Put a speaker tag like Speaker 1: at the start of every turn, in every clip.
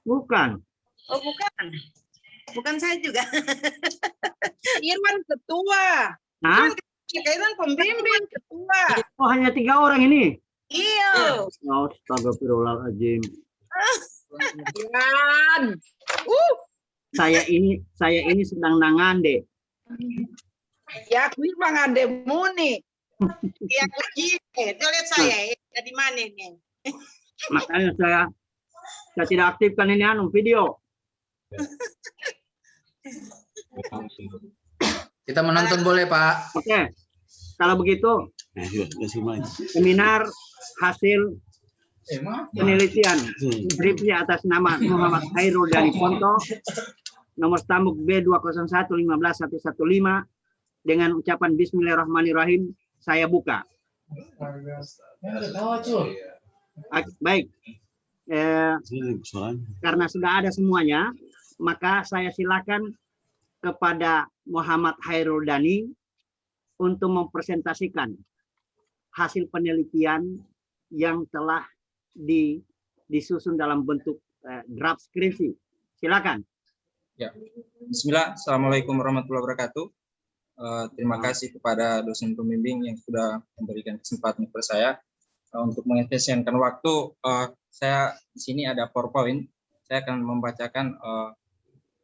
Speaker 1: Bukan.
Speaker 2: Oh, bukan. Bukan saya juga. Irwan ketua.
Speaker 1: Hah?
Speaker 2: Irwan pembimbing ketua.
Speaker 1: Oh, hanya 3 orang ini?
Speaker 2: Iya.
Speaker 1: Oh, astagfirullahaladzim.
Speaker 2: Irwan.
Speaker 1: Saya ini sedang nangande.
Speaker 2: Ya, aku mangande muni. Ya, aku lihat saya di mana ini.
Speaker 1: Makanya saya tidak aktifkan ini video.
Speaker 3: Kita menonton boleh, Pak.
Speaker 1: Oke. Kalau begitu, seminar hasil penelitian skripsi atas nama Muhammad Khairul Dani Ponto, nomor stambuk B201-15115, dengan ucapan Bismillahirrahmanirrahim, saya buka. Baik. Karena sudah ada semuanya, maka saya silakan kepada Muhammad Khairul Dani untuk mempresentasikan hasil penelitian yang telah disusun dalam bentuk draft skripsi. Silakan.
Speaker 4: Ya. Bismillah. Assalamualaikum warahmatullahi wabarakatuh. Terima kasih kepada dosen pembimbing yang sudah memberikan kesempatan kepada saya untuk mengefisienkan waktu. Saya di sini ada PowerPoint. Saya akan membacakan.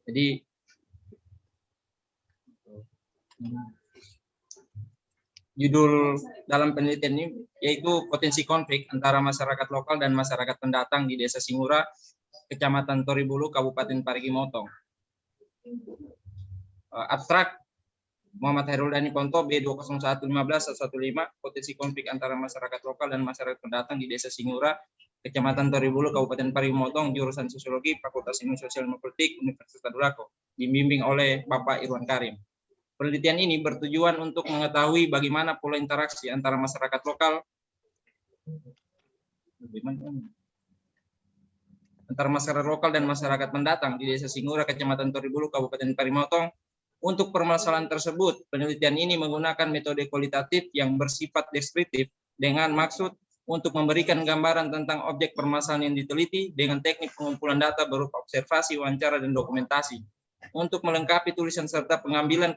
Speaker 4: Jadi judul dalam penelitian ini yaitu potensi konflik antara masyarakat lokal dan masyarakat pendatang di Desa Singura, Kecamatan Toribulu, Kabupaten Parigi Motong. Abstrak, Muhammad Khairul Dani Ponto, B201-15115, potensi konflik antara masyarakat lokal dan masyarakat pendatang di Desa Singura, Kecamatan Toribulu, Kabupaten Parigi Motong, jurusan Sosiologi, Fakultas Ilmu Sosial dan Politik, Universitas Tadulako, dibimbing oleh Bapak Irwan Karim. Penelitian ini bertujuan untuk mengetahui bagaimana pola interaksi antara masyarakat lokal dan masyarakat pendatang di Desa Singura, Kecamatan Toribulu, Kabupaten Parigi Motong. Untuk permasalahan tersebut, penelitian ini menggunakan metode kualitatif yang bersifat deskriptif dengan maksud untuk memberikan gambaran tentang objek permasalahan yang diteliti dengan teknik pengumpulan data berupa observasi, wawancara, dan dokumentasi. Untuk melengkapi tulisan serta pengambilan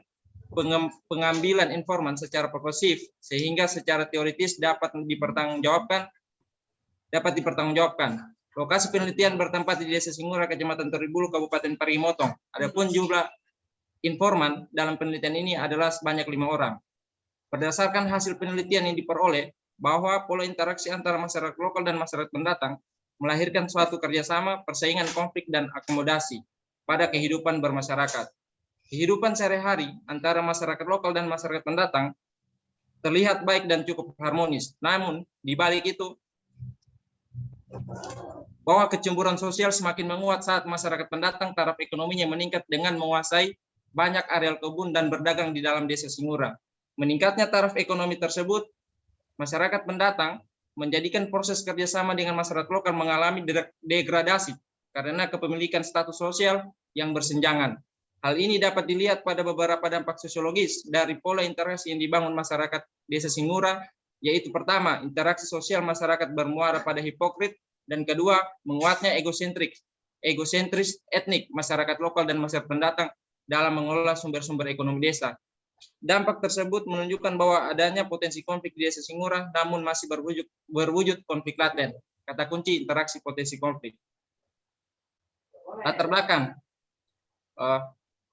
Speaker 4: informan secara progresif sehingga secara teoritis dapat dipertanggungjawabkan. Lokasi penelitian bertempat di Desa Singura, Kecamatan Toribulu, Kabupaten Parigi Motong. Adapun jumlah informan dalam penelitian ini adalah sebanyak 5 orang. Berdasarkan hasil penelitian yang diperoleh bahwa pola interaksi antara masyarakat lokal dan masyarakat pendatang melahirkan suatu kerjasama, persaingan, konflik, dan akomodasi pada kehidupan bermasyarakat. Kehidupan sehari-hari antara masyarakat lokal dan masyarakat pendatang terlihat baik dan cukup harmonis. Namun, di balik itu, bahwa kecemburuan sosial semakin menguat saat masyarakat pendatang taraf ekonominya meningkat dengan menguasai banyak areal kebun dan berdagang di dalam Desa Singura. Meningkatnya taraf ekonomi tersebut, masyarakat pendatang menjadikan proses kerjasama dengan masyarakat lokal mengalami degradasi karena kepemilikan status sosial yang bersenjangan. Hal ini dapat dilihat pada beberapa dampak sosiologis dari pola interaksi yang dibangun masyarakat Desa Singura, yaitu pertama, interaksi sosial masyarakat bermuara pada hipokrit, dan kedua, menguatnya egosentris etnik masyarakat lokal dan masyarakat pendatang dalam mengelola sumber-sumber ekonomi desa. Dampak tersebut menunjukkan bahwa adanya potensi konflik di Desa Singura, namun masih berwujud konflik laten. Kata kunci interaksi potensi konflik. Latar belakang.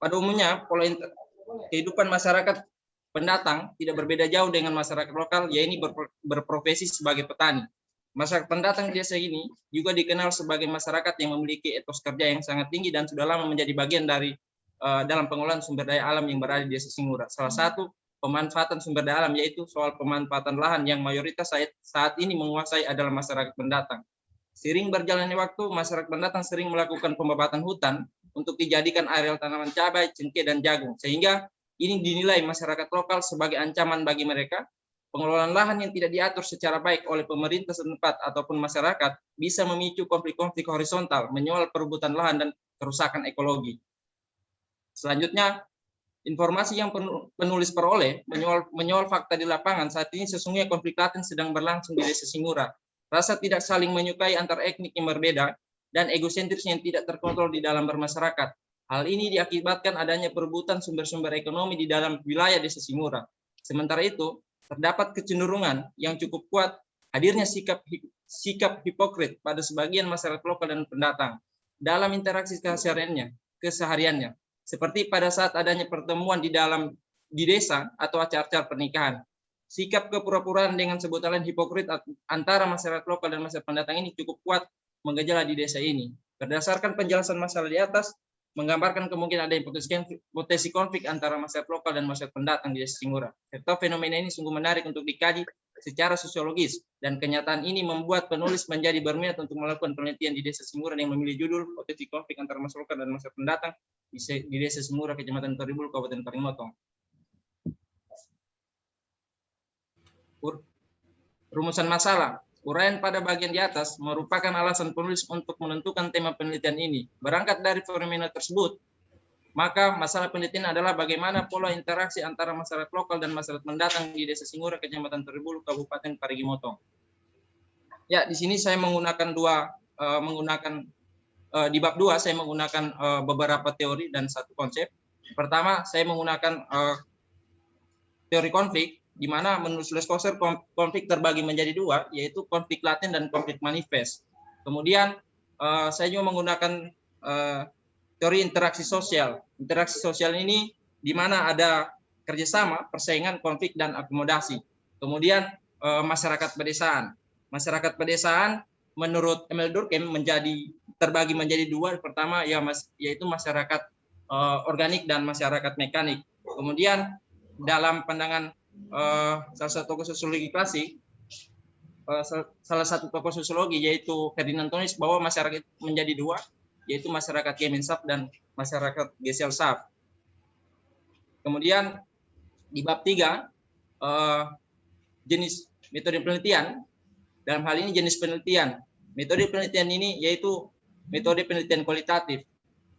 Speaker 4: Pada umumnya, pola kehidupan masyarakat pendatang tidak berbeda jauh dengan masyarakat lokal, yaitu berprofesi sebagai petani. Masyarakat pendatang di desa ini juga dikenal sebagai masyarakat yang memiliki etos kerja yang sangat tinggi dan sudah lama menjadi bagian dari dalam pengelolaan sumber daya alam yang berada di Desa Singura. Salah satu pemanfaatan sumber daya alam yaitu soal pemanfaatan lahan yang mayoritas saat ini menguasai adalah masyarakat pendatang. Seiring berjalannya waktu, masyarakat pendatang sering melakukan pembabatan hutan untuk dijadikan areal tanaman cabai, cengkeh, dan jagung, sehingga ini dinilai masyarakat lokal sebagai ancaman bagi mereka. Pengelolaan lahan yang tidak diatur secara baik oleh pemerintah setempat ataupun masyarakat bisa memicu konflik-konflik horizontal, menyoal perebutan lahan dan kerusakan ekologi. Selanjutnya, informasi yang penulis peroleh menyoal fakta di lapangan. Saat ini sesungguhnya konflik laten sedang berlangsung di Desa Singura. Rasa tidak saling menyukai antar etnik yang berbeda dan egosentris yang tidak terkontrol di dalam bermasyarakat. Hal ini diakibatkan adanya perebutan sumber-sumber ekonomi di dalam wilayah Desa Singura. Sementara itu, terdapat kecenderungan yang cukup kuat hadirnya sikap hipokrit pada sebagian masyarakat lokal dan pendatang dalam interaksi kesehariannya, seperti pada saat adanya pertemuan di desa atau acara-acara pernikahan. Sikap kepura-puraan dengan sebutan hipokrit antara masyarakat lokal dan masyarakat pendatang ini cukup kuat menggejala di desa ini. Berdasarkan penjelasan masalah di atas, menggambarkan kemungkinan adanya potensi konflik antara masyarakat lokal dan masyarakat pendatang di Desa Singura. Serta fenomena ini sungguh menarik untuk dikaji secara sosiologis, dan kenyataan ini membuat penulis menjadi berminat untuk melakukan penelitian di Desa Singura yang memilih judul Potensi Konflik Antara Masyarakat Lokal dan Masyarakat Pendatang di Desa Singura, Kecamatan Toribul, Kabupaten Parimotong. Rumusan masalah. Uraian pada bagian di atas merupakan alasan penulis untuk menentukan tema penelitian ini. Berangkat dari fenomena tersebut, maka masalah penelitian adalah bagaimana pola interaksi antara masyarakat lokal dan masyarakat pendatang di Desa Singura, Kecamatan Toribul, Kabupaten Parigi Motong. Ya, di sini saya menggunakan di bab 2 saya menggunakan beberapa teori dan satu konsep. Pertama, saya menggunakan teori konflik, di mana menurut Schlesinger konflik terbagi menjadi dua, yaitu konflik laten dan konflik manifest. Kemudian saya juga menggunakan teori interaksi sosial. Interaksi sosial ini di mana ada kerjasama, persaingan, konflik, dan akomodasi. Kemudian masyarakat pedesaan. Masyarakat pedesaan menurut Emil Durkheim terbagi menjadi dua. Pertama yaitu masyarakat organik dan masyarakat mekanik. Kemudian dalam pandangan salah satu tokoh sosiologi klasik, yaitu Ferdinand Tönnies, bahwa masyarakat menjadi dua, yaitu masyarakat Gemeinschaft dan masyarakat Gesellschaft. Kemudian di bab 3 jenis metode penelitian. Dalam hal ini jenis penelitian. Metode penelitian ini yaitu metode penelitian kualitatif.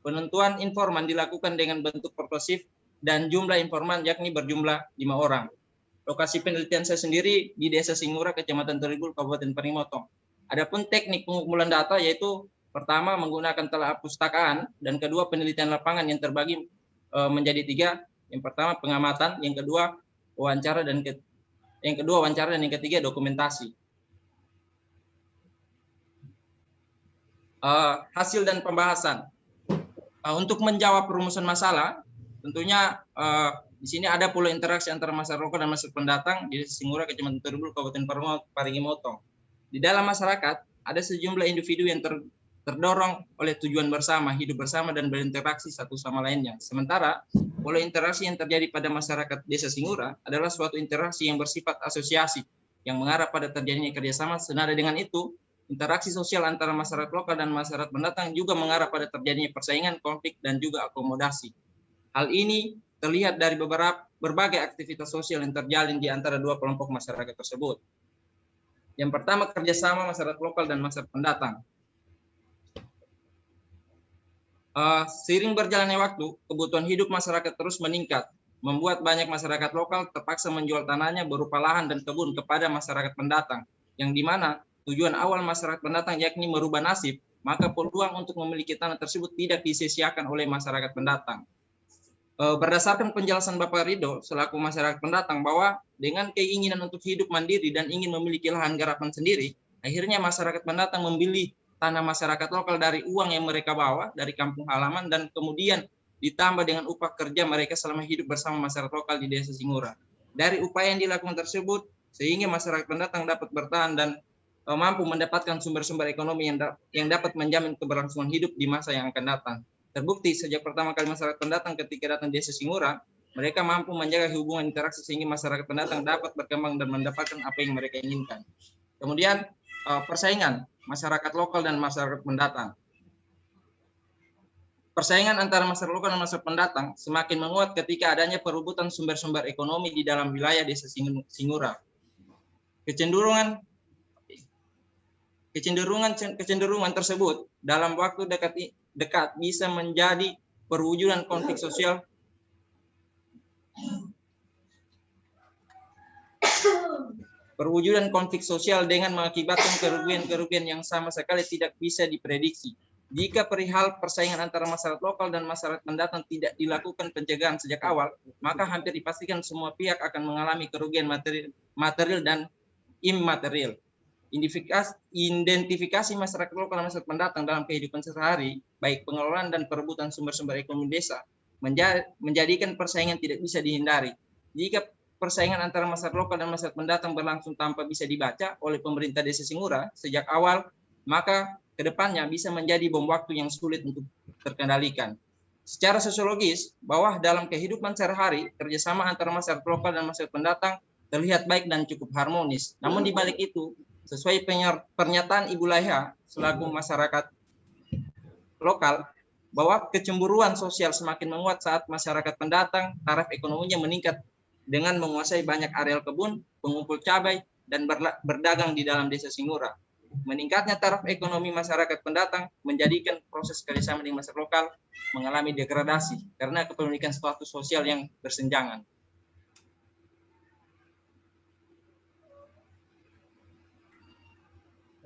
Speaker 4: Penentuan informan dilakukan dengan bentuk persuasif dan jumlah informan yakni berjumlah 5 orang. Lokasi penelitian saya sendiri di Desa Singura, Kecamatan Toribul, Kabupaten Parimotong. Adapun teknik pengumpulan data yaitu pertama menggunakan telaah pustakaan, dan kedua penelitian lapangan yang terbagi menjadi 3. Yang pertama pengamatan, yang kedua wawancara, dan yang ketiga dokumentasi. Hasil dan pembahasan. Untuk menjawab perumusan masalah, tentunya di sini ada pola interaksi antara masyarakat lokal dan masyarakat pendatang di Desa Singura, Kecamatan Toribul, Kabupaten Parigi Motong. Di dalam masyarakat ada sejumlah individu yang terdorong oleh tujuan bersama, hidup bersama, dan berinteraksi satu sama lainnya. Sementara pola interaksi yang terjadi pada masyarakat Desa Singura adalah suatu interaksi yang bersifat asosiasi, yang mengarah pada terjadinya kerjasama. Senada dengan itu, interaksi sosial antara masyarakat lokal dan masyarakat pendatang juga mengarah pada terjadinya persaingan, konflik, dan juga akomodasi. Hal ini terlihat dari berbagai aktivitas sosial yang terjalin di antara dua kelompok masyarakat tersebut. Yang pertama, kerjasama masyarakat lokal dan masyarakat pendatang. Seiring berjalannya waktu, kebutuhan hidup masyarakat terus meningkat, membuat banyak masyarakat lokal terpaksa menjual tanahnya berupa lahan dan kebun kepada masyarakat pendatang, yang dimana tujuan awal masyarakat pendatang yakni merubah nasib, maka peluang untuk memiliki tanah tersebut tidak disia-siakan oleh masyarakat pendatang. Berdasarkan penjelasan Bapak Ridho selaku masyarakat pendatang, bahwa dengan keinginan untuk hidup mandiri dan ingin memiliki lahan garapan sendiri, akhirnya masyarakat pendatang membeli tanah masyarakat lokal dari uang yang mereka bawa dari kampung halaman, dan kemudian ditambah dengan upah kerja mereka selama hidup bersama masyarakat lokal di Desa Singura. Dari upaya yang dilakukan tersebut, sehingga masyarakat pendatang dapat bertahan dan mampu mendapatkan sumber-sumber ekonomi yang dapat menjamin keberlangsungan hidup di masa yang akan datang. Terbukti sejak pertama kali masyarakat pendatang ketika datang di Desa Singura, mereka mampu menjaga hubungan interaksi sehingga masyarakat pendatang dapat berkembang dan mendapatkan apa yang mereka inginkan. Kemudian persaingan masyarakat lokal dan masyarakat pendatang. Persaingan antara masyarakat lokal dan masyarakat pendatang semakin menguat ketika adanya perebutan sumber-sumber ekonomi di dalam wilayah Desa Singura. Kecenderungan tersebut dalam waktu dekat bisa menjadi perwujudan konflik sosial dengan mengakibatkan kerugian-kerugian yang sama sekali tidak bisa diprediksi. Jika perihal persaingan antara masyarakat lokal dan masyarakat pendatang tidak dilakukan pencegahan sejak awal, maka hampir dipastikan semua pihak akan mengalami kerugian material dan imaterial. Identifikasi masyarakat lokal dan masyarakat pendatang dalam kehidupan sehari-hari, baik pengelolaan dan perebutan sumber-sumber ekonomi desa, menjadikan persaingan tidak bisa dihindari. Jika persaingan antara masyarakat lokal dan masyarakat pendatang berlangsung tanpa bisa dibaca oleh pemerintah Desa Singura sejak awal, maka kedepannya bisa menjadi bom waktu yang sulit untuk terkendalikan. Secara sosiologis, bahwa dalam kehidupan sehari-hari, kerjasama antara masyarakat lokal dan masyarakat pendatang terlihat baik dan cukup harmonis. Namun di balik itu, sesuai pernyataan Ibu Laiha selaku masyarakat lokal, bahwa kecemburuan sosial semakin menguat saat masyarakat pendatang taraf ekonominya meningkat dengan menguasai banyak areal kebun, pengumpul cabai, dan berdagang di dalam Desa Singura. Meningkatnya taraf ekonomi masyarakat pendatang menjadikan proses kerjasama dengan masyarakat lokal mengalami degradasi karena kepemilikan status sosial yang bersenjangan.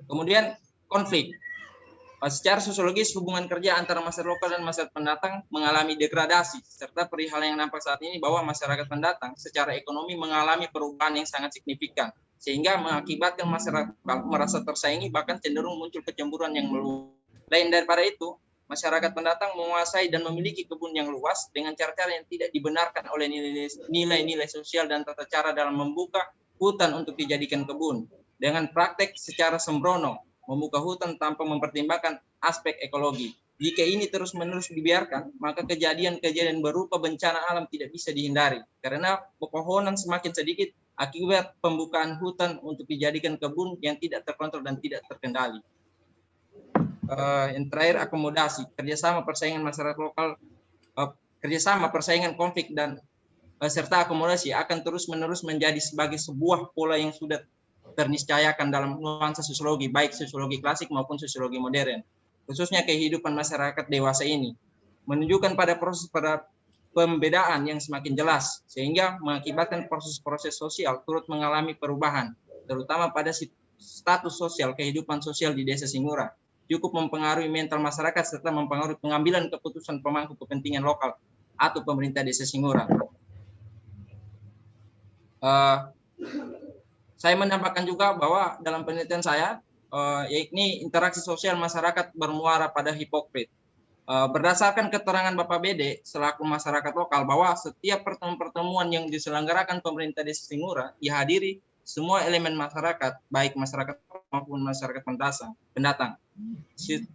Speaker 4: Kemudian konflik. Secara sosiologis, hubungan kerja antara masyarakat lokal dan masyarakat pendatang mengalami degradasi, serta perihal yang nampak saat ini bahwa masyarakat pendatang secara ekonomi mengalami perubahan yang sangat signifikan, sehingga mengakibatkan masyarakat lokal merasa tersaingi, bahkan cenderung muncul kecemburuan yang meluas. Lain daripada itu, masyarakat pendatang menguasai dan memiliki kebun yang luas dengan cara-cara yang tidak dibenarkan oleh nilai-nilai sosial dan tata cara dalam membuka hutan untuk dijadikan kebun, dengan praktek secara sembrono membuka hutan tanpa mempertimbangkan aspek ekologi. Jika ini terus-menerus dibiarkan, maka kejadian-kejadian berupa bencana alam tidak bisa dihindari, karena pepohonan semakin sedikit akibat pembukaan hutan untuk dijadikan kebun yang tidak terkontrol dan tidak terkendali. Yang terakhir, akomodasi, kerjasama persaingan masyarakat lokal, kerjasama persaingan konflik dan serta akomodasi akan terus-menerus menjadi sebagai sebuah pola yang sudah terniscayakan dalam nuansa sosiologi, baik sosiologi klasik maupun sosiologi modern, khususnya kehidupan masyarakat dewasa ini, menunjukkan pada pembedaan yang semakin jelas, sehingga mengakibatkan proses-proses sosial turut mengalami perubahan, terutama pada status sosial kehidupan sosial di Desa Singura, cukup mempengaruhi mental masyarakat serta mempengaruhi pengambilan keputusan pemangku kepentingan lokal atau pemerintah Desa Singura. Saya menambahkan juga bahwa dalam penelitian saya, yakni interaksi sosial masyarakat bermuara pada hipokrit. Berdasarkan keterangan Bapak Bede selaku masyarakat lokal, bahwa setiap pertemuan yang diselenggarakan pemerintah Desa Singura dihadiri semua elemen masyarakat, baik masyarakat maupun masyarakat pendatang.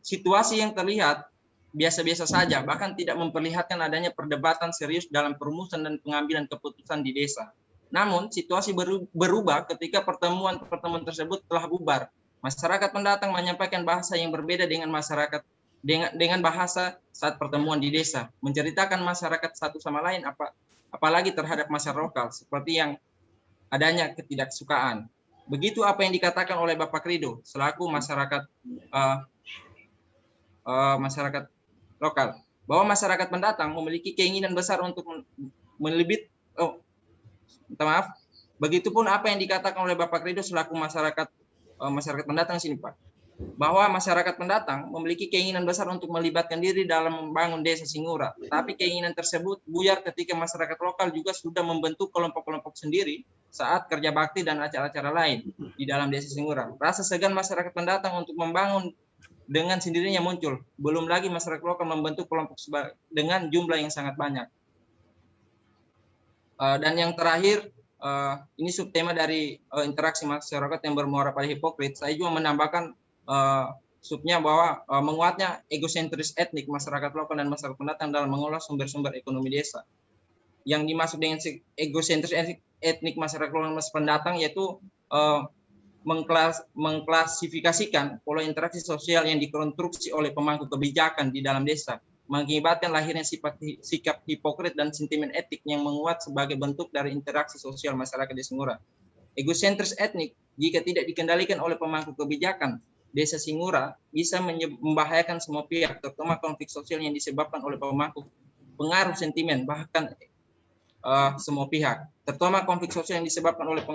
Speaker 4: Situasi yang terlihat biasa-biasa saja, bahkan tidak memperlihatkan adanya perdebatan serius dalam perumusan dan pengambilan keputusan di desa. Namun, situasi berubah ketika pertemuan tersebut telah bubar. Masyarakat pendatang menyampaikan bahasa yang berbeda dengan masyarakat dengan bahasa saat pertemuan di desa, menceritakan masyarakat satu sama lain, apalagi terhadap masyarakat lokal, seperti yang adanya ketidaksukaan. Begitu apa yang dikatakan oleh Bapak Krido selaku masyarakat lokal, bahwa masyarakat pendatang memiliki keinginan besar untuk begitupun apa yang dikatakan oleh Bapak Krido selaku masyarakat pendatang sini, Pak, bahwa masyarakat pendatang memiliki keinginan besar untuk melibatkan diri dalam membangun Desa Singura, tapi keinginan tersebut buyar ketika masyarakat lokal juga sudah membentuk kelompok-kelompok sendiri saat kerja bakti dan acara-acara lain di dalam Desa Singura. Rasa segan masyarakat pendatang untuk membangun dengan sendirinya muncul, belum lagi masyarakat lokal membentuk kelompok dengan jumlah yang sangat banyak. Dan yang terakhir, ini subtema dari interaksi masyarakat yang bermuara pada hipokrit. Saya juga menambahkan subnya bahwa menguatnya egosentris etnik masyarakat lokal dan masyarakat pendatang dalam mengolah sumber-sumber ekonomi desa. Yang dimaksud dengan egosentris etnik masyarakat lokal dan masyarakat pendatang yaitu mengklasifikasikan pola interaksi sosial yang dikonstruksi oleh pemangku kebijakan di dalam desa, mengakibatkan lahirnya sikap hipokrit dan sentimen etik yang menguat sebagai bentuk dari interaksi sosial masyarakat di Singura. Egosentris etnik jika tidak dikendalikan oleh pemangku kebijakan Desa Singura bisa membahayakan semua pihak, terutama konflik sosial yang disebabkan oleh pemangku pengaruh sentimen, bahkan semua pihak, terutama konflik sosial yang disebabkan oleh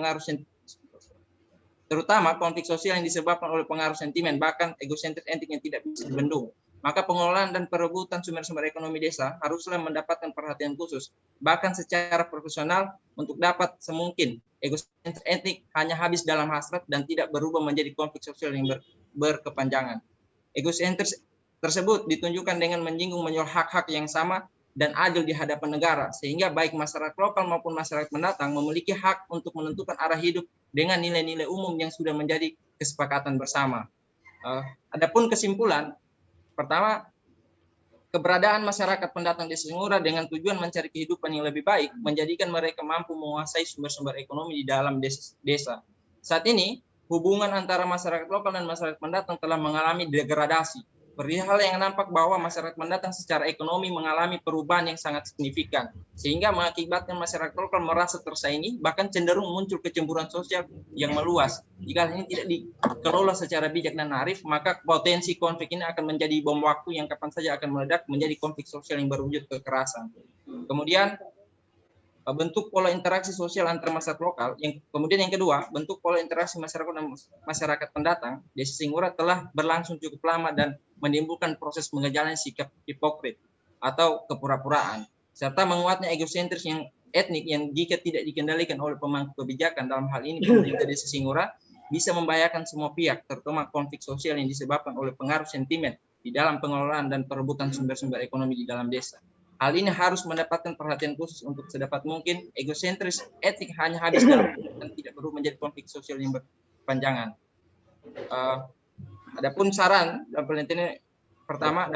Speaker 4: pengaruh sentimen, bahkan egosentris etnik yang tidak bisa dibendung. maka pengelolaan dan perebutan sumber-sumber ekonomi desa haruslah mendapatkan perhatian khusus, bahkan secara profesional untuk dapat semungkin ego etnik hanya habis dalam hasrat dan tidak berubah menjadi konflik sosial yang berkepanjangan. Ego tersebut ditunjukkan dengan menyinggung menjual hak-hak yang sama dan adil di hadapan negara, sehingga baik masyarakat lokal maupun masyarakat pendatang memiliki hak untuk menentukan arah hidup dengan nilai-nilai umum yang sudah menjadi kesepakatan bersama. Adapun kesimpulan, pertama, keberadaan masyarakat pendatang di Singura dengan tujuan mencari kehidupan yang lebih baik menjadikan mereka mampu menguasai sumber-sumber ekonomi di dalam desa. Saat ini, hubungan antara masyarakat lokal dan masyarakat pendatang telah mengalami degradasi. Perihal yang nampak bahwa masyarakat pendatang secara ekonomi mengalami perubahan yang sangat signifikan, sehingga mengakibatkan masyarakat lokal merasa tersaingi, bahkan cenderung muncul kecemburuan sosial yang meluas. Jika ini tidak dikelola secara bijak dan arif, maka potensi konflik ini akan menjadi bom waktu yang kapan saja akan meledak menjadi konflik sosial yang berwujud kekerasan. Kemudian, bentuk pola interaksi sosial antar masyarakat lokal. Kemudian yang kedua, bentuk pola interaksi masyarakat dan masyarakat pendatang di Singura telah berlangsung cukup lama dan menimbulkan proses mengejalani sikap hipokrit atau kepura-puraan, serta menguatnya egosentris yang etnik yang jika tidak dikendalikan oleh pemangku kebijakan, dalam hal ini pemerintah desa Singura, bisa membahayakan semua pihak, terutama konflik sosial yang disebabkan oleh pengaruh sentimen di dalam pengelolaan dan perebutan sumber-sumber ekonomi di dalam desa. Hal ini harus mendapatkan perhatian khusus untuk sedapat mungkin egosentris etik hanya habis dalam dan tidak perlu menjadi konflik sosial yang berkepanjangan. Adapun saran dalam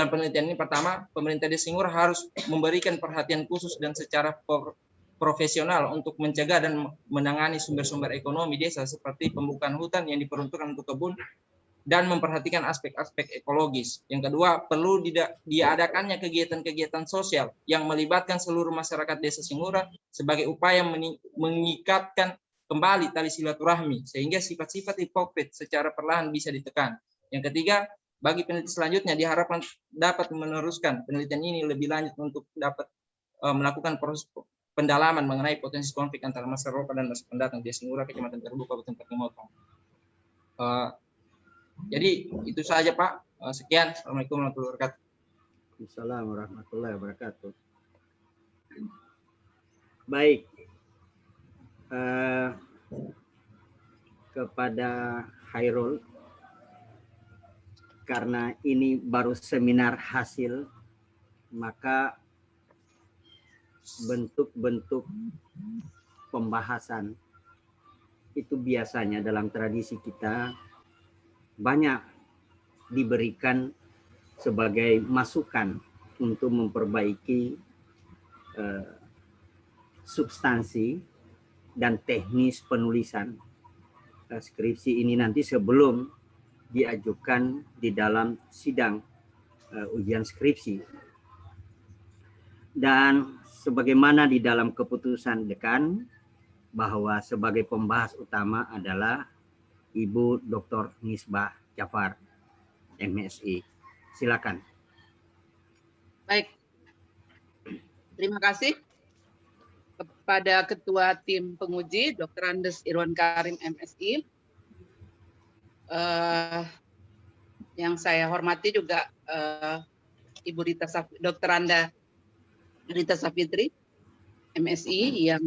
Speaker 4: penelitian ini pertama, pemerintah desa Singura harus memberikan perhatian khusus dan secara profesional untuk mencegah dan menangani sumber-sumber ekonomi desa seperti pembukaan hutan yang diperuntukkan untuk kebun dan memperhatikan aspek-aspek ekologis. Yang kedua, perlu diadakannya kegiatan-kegiatan sosial yang melibatkan seluruh masyarakat desa Singura sebagai upaya mengikatkan kembali tali silaturahmi sehingga sifat-sifat hipokrit secara perlahan bisa ditekan. Yang ketiga, bagi peneliti selanjutnya diharapkan dapat meneruskan penelitian ini lebih lanjut untuk dapat melakukan proses pendalaman mengenai potensi konflik antara masyarakat lokal dan masyarakat pendatang di Singura, Kecamatan Terbuka, Kabupaten Patimotong. Jadi itu saja Pak. Sekian. Assalamualaikum warahmatullahi wabarakatuh.
Speaker 1: Assalamualaikum warahmatullahi wabarakatuh. Baik. Kepada Khairul, karena ini baru seminar hasil, maka bentuk-bentuk pembahasan itu biasanya dalam tradisi kita banyak diberikan sebagai masukan untuk memperbaiki substansi dan teknis penulisan skripsi ini nanti sebelum diajukan di dalam sidang ujian skripsi. Dan sebagaimana di dalam keputusan dekan bahwa sebagai pembahas utama adalah Ibu Dr. Nisbah Jafar, MSI. Silakan.
Speaker 5: Baik. Terima kasih kepada Ketua Tim Penguji, Dr. Andes Irwan Karim, MSI. Yang saya hormati juga Ibu Dr. Anda Rita Safitri, MSI, yang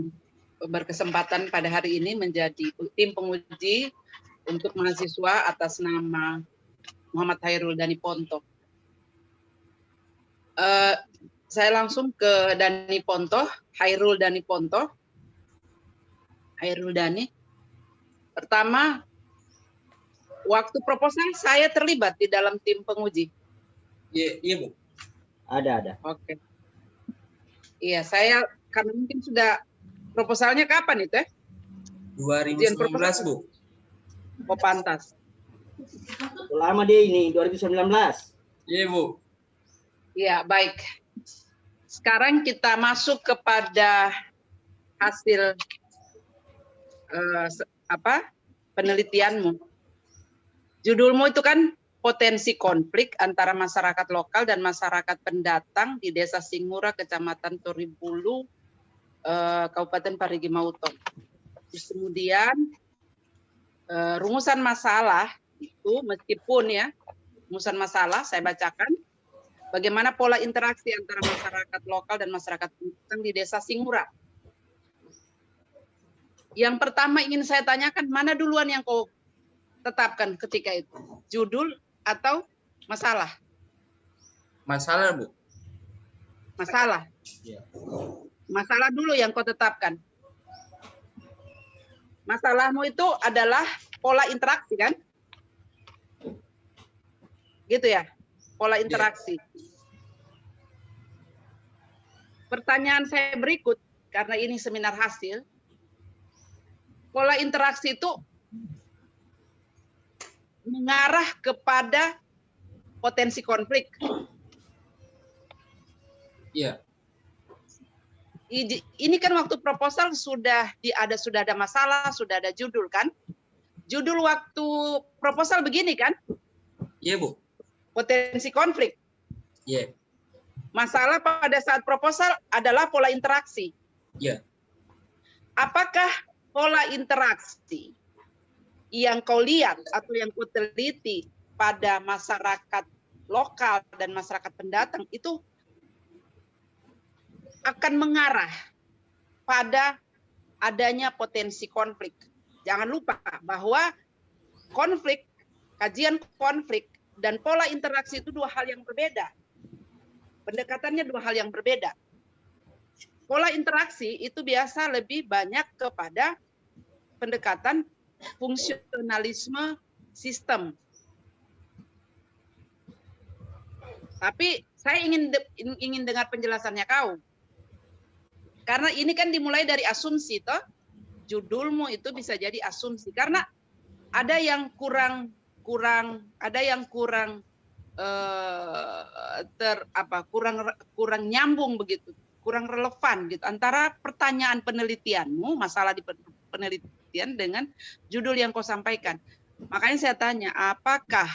Speaker 5: berkesempatan pada hari ini menjadi tim penguji untuk mahasiswa atas nama Muhammad Hairul Dani Ponto. Saya langsung ke Dani Ponto, Hairul Dani Ponto. Hairul Dani. Pertama, waktu proposal saya terlibat di dalam tim penguji.
Speaker 4: Iya, Bu.
Speaker 1: Ada.
Speaker 5: Oke. Iya, saya karena mungkin sudah proposalnya kapan itu ya?
Speaker 4: 2019, Bu.
Speaker 5: Oh, pantas.
Speaker 1: Lama dia ini, 2019.
Speaker 4: Iya, Bu.
Speaker 5: Iya, baik. Sekarang kita masuk kepada hasil penelitianmu. Judulmu itu kan potensi konflik antara masyarakat lokal dan masyarakat pendatang di Desa Singura, Kecamatan Toribulu, Kabupaten Parigi Mauton. Terus kemudian rumusan masalah itu, meskipun ya rumusan masalah saya bacakan, bagaimana pola interaksi antara masyarakat lokal dan masyarakat pendatang di Desa Singura. Yang pertama ingin saya tanyakan, mana duluan yang kau tetapkan ketika itu? Judul atau masalah?
Speaker 4: Masalah, Bu.
Speaker 5: Masalah.
Speaker 4: Iya.
Speaker 5: Masalah dulu yang kau tetapkan. Masalahmu itu adalah pola interaksi, kan? Gitu ya, pola interaksi. Pertanyaan saya berikut, karena ini seminar hasil, pola interaksi itu mengarah kepada potensi konflik.
Speaker 4: Iya.
Speaker 5: Ini kan waktu proposal sudah ada masalah, sudah ada judul, kan? Judul waktu proposal begini, kan?
Speaker 4: Iya, Bu.
Speaker 5: Potensi konflik.
Speaker 4: Iya.
Speaker 5: Masalah pada saat proposal adalah pola interaksi.
Speaker 4: Iya.
Speaker 5: Apakah pola interaksi yang kau lihat atau yang kau teliti pada masyarakat lokal dan masyarakat pendatang itu akan mengarah pada adanya potensi konflik? Jangan lupa bahwa konflik, kajian konflik, dan pola interaksi itu dua hal yang berbeda. Pendekatannya dua hal yang berbeda. Pola interaksi itu biasa lebih banyak kepada pendekatan fungsionalisme sistem. Tapi saya ingin dengar penjelasannya kau. Karena ini kan dimulai dari asumsi, toh. Judulmu itu bisa jadi asumsi. Karena ada yang kurang nyambung begitu, kurang relevan gitu antara pertanyaan penelitianmu, masalah di penelitian dengan judul yang kau sampaikan. Makanya saya tanya, apakah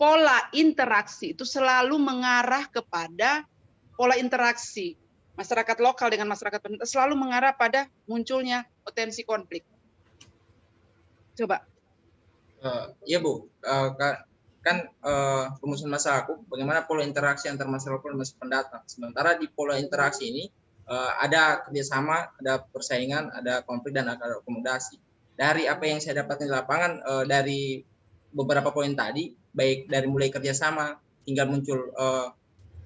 Speaker 5: pola interaksi itu selalu mengarah kepada pola interaksi masyarakat lokal dengan masyarakat pendatang, selalu mengarah pada munculnya potensi konflik? Coba.
Speaker 4: Ya, Bu, kan rumusan masalah aku bagaimana pola interaksi antar masyarakat lokal dan masyarakat pendatang. Sementara di pola interaksi ini ada kerjasama, ada persaingan, ada konflik, dan ada akomodasi. Dari apa yang saya dapatkan di lapangan, dari beberapa poin tadi, baik dari mulai kerjasama hingga muncul